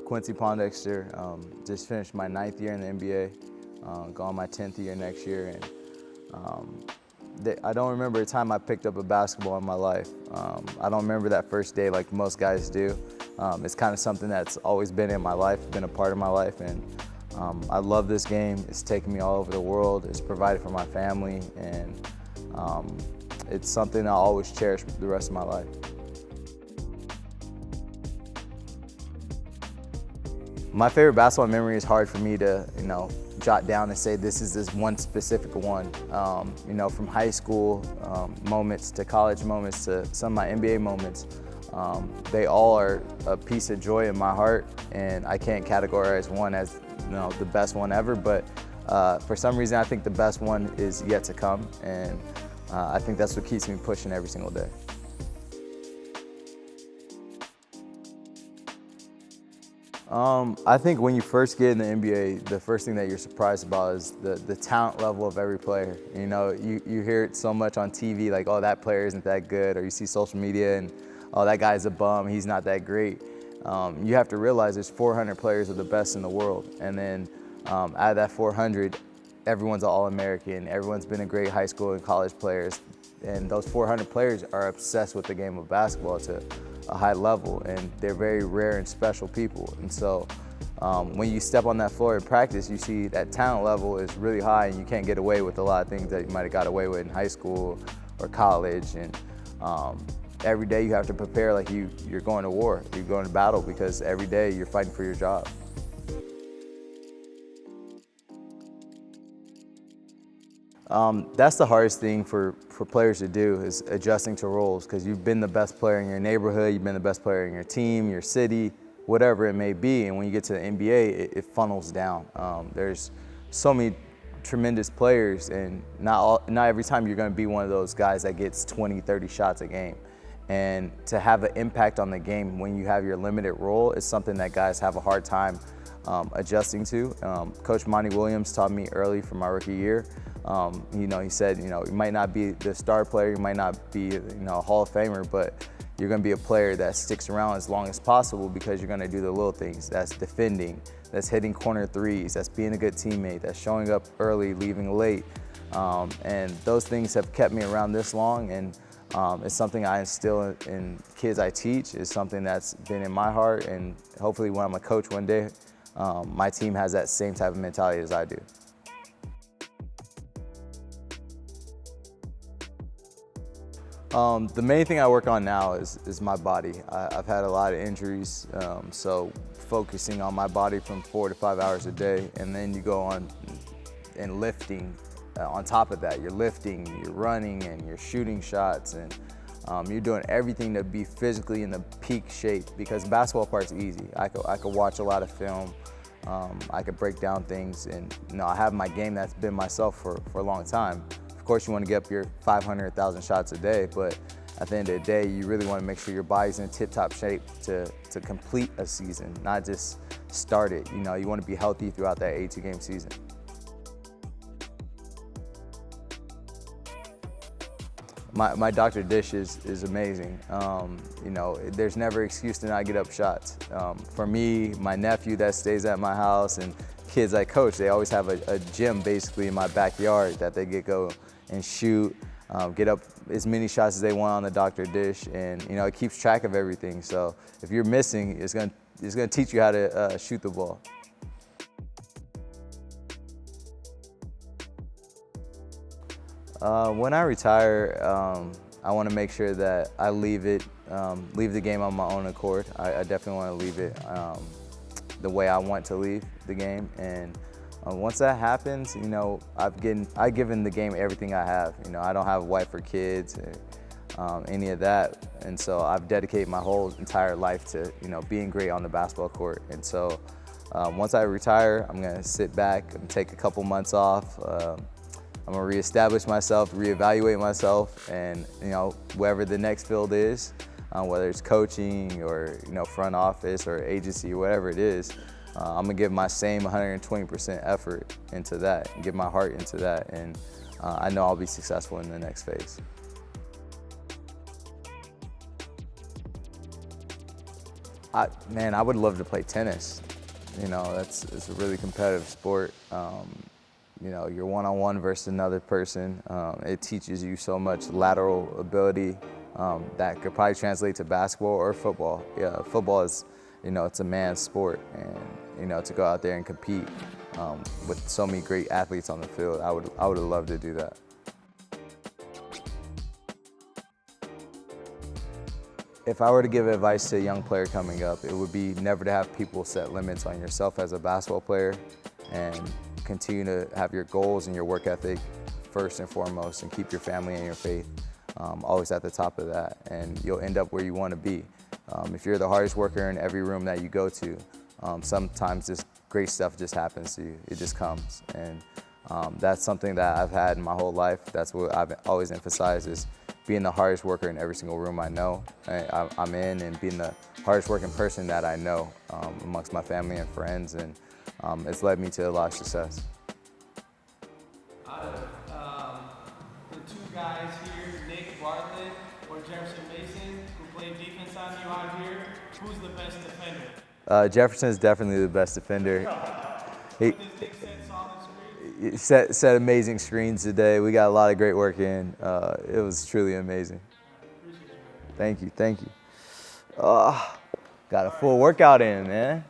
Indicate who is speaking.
Speaker 1: Quincy Pondexter, just finished my 9th year in the NBA, going my 10th year next year, and I don't remember a time I picked up a basketball in my life. I don't remember that first day like most guys do. It's kind of something that's always been in my life, been a part of my life, and I love this game. It's taken me all over the world. It's provided for my family, and it's something I'll always cherish the rest of my life. My favorite basketball memory is hard for me to, jot down and say this is this one specific one. From high school moments to college moments to some of my NBA moments, they all are a piece of joy in my heart, and I can't categorize one as the best one ever, but for some reason I think the best one is yet to come, and I think that's what keeps me pushing every single day. I think when you first get in the NBA, the first thing that you're surprised about is the talent level of every player. You hear it so much on TV, like, oh, that player isn't that good, or you see social media and, oh, that guy's a bum, he's not that great. You have to realize there's 400 players of the best in the world, and then out of that 400, everyone's an All-American, everyone's been a great high school and college players, and those 400 players are obsessed with the game of basketball to a high level, and they're very rare and special people. And so when you step on that floor in practice, you see that talent level is really high, and you can't get away with a lot of things that you might have got away with in high school or college. And every day you have to prepare like you're going to war, you're going to battle, because every day you're fighting for your job. That's the hardest thing for players to do, is adjusting to roles, because you've been the best player in your neighborhood, you've been the best player in your team, your city, whatever it may be, and when you get to the NBA, it funnels down. There's so many tremendous players, and not every time you're going to be one of those guys that gets 20, 30 shots a game. And to have an impact on the game when you have your limited role is something that guys have a hard time adjusting to. Coach Monty Williams taught me early from my rookie year. He said, you might not be the star player, you might not be, a Hall of Famer, but you're going to be a player that sticks around as long as possible, because you're going to do the little things. That's defending, that's hitting corner threes, that's being a good teammate, that's showing up early, leaving late. And those things have kept me around this long, and it's something I instill in kids I teach. It's something that's been in my heart, and hopefully when I'm a coach one day, my team has that same type of mentality as I do. The main thing I work on now is my body. I've had a lot of injuries, so focusing on my body from 4 to 5 hours a day, and then you go on and lifting. On top of that, you're lifting, you're running, and you're shooting shots, and you're doing everything to be physically in the peak shape, because the basketball part's easy. I could watch a lot of film, I could break down things, and I have my game that's been myself for a long time. Of course, you want to get up your 500, 1,000 shots a day, but at the end of the day, you really want to make sure your body's in tip-top shape to complete a season, not just start it. You want to be healthy throughout that 82-game season. My Dr. Dish is amazing. There's never excuse to not get up shots. For me, my nephew that stays at my house, and kids I coach, they always have a gym basically in my backyard that they go and shoot, get up as many shots as they want on the Dr. Dish, and it keeps track of everything. So if you're missing, it's gonna teach you how to shoot the ball. When I retire, I want to make sure that I leave the game on my own accord. I definitely want to leave it the way I want to leave the game, and once that happens, I've given the game everything I have. I don't have a wife or kids, or any of that, and so I've dedicated my whole entire life to being great on the basketball court. And so once I retire, I'm gonna sit back and take a couple months off. I'm gonna reestablish myself, reevaluate myself, and wherever the next field is, whether it's coaching or front office or agency, whatever it is, I'm gonna give my same 120% effort into that, and give my heart into that, and I know I'll be successful in the next phase. Man, I would love to play tennis. You know, it's a really competitive sport. You know, you're one-on-one versus another person. It teaches you so much lateral ability that could probably translate to basketball or football. Yeah, football is, you know, it's a man's sport, and you know, to go out there and compete with so many great athletes on the field, I would have loved to do that. If I were to give advice to a young player coming up, it would be never to have people set limits on yourself as a basketball player, and continue to have your goals and your work ethic first and foremost, and keep your family and your faith always at the top of that, and you'll end up where you want to be. If you're the hardest worker in every room that you go to, sometimes this great stuff just happens to you. It just comes, and that's something that I've had in my whole life. That's what I've always emphasized, is being the hardest worker in every single room I'm in, and being the hardest working person that I know amongst my family and friends, and it's led me to a lot of success.
Speaker 2: Out of the two guys here, Nick Bartlett or Jefferson Mason, who played defense on you out here, who's the best defender?
Speaker 1: Jefferson is definitely the best defender. He
Speaker 2: Does Nick set solid screens?
Speaker 1: set amazing screens today. We got a lot of great work in. It was truly amazing. Thank you, thank you. Got a full workout in, man.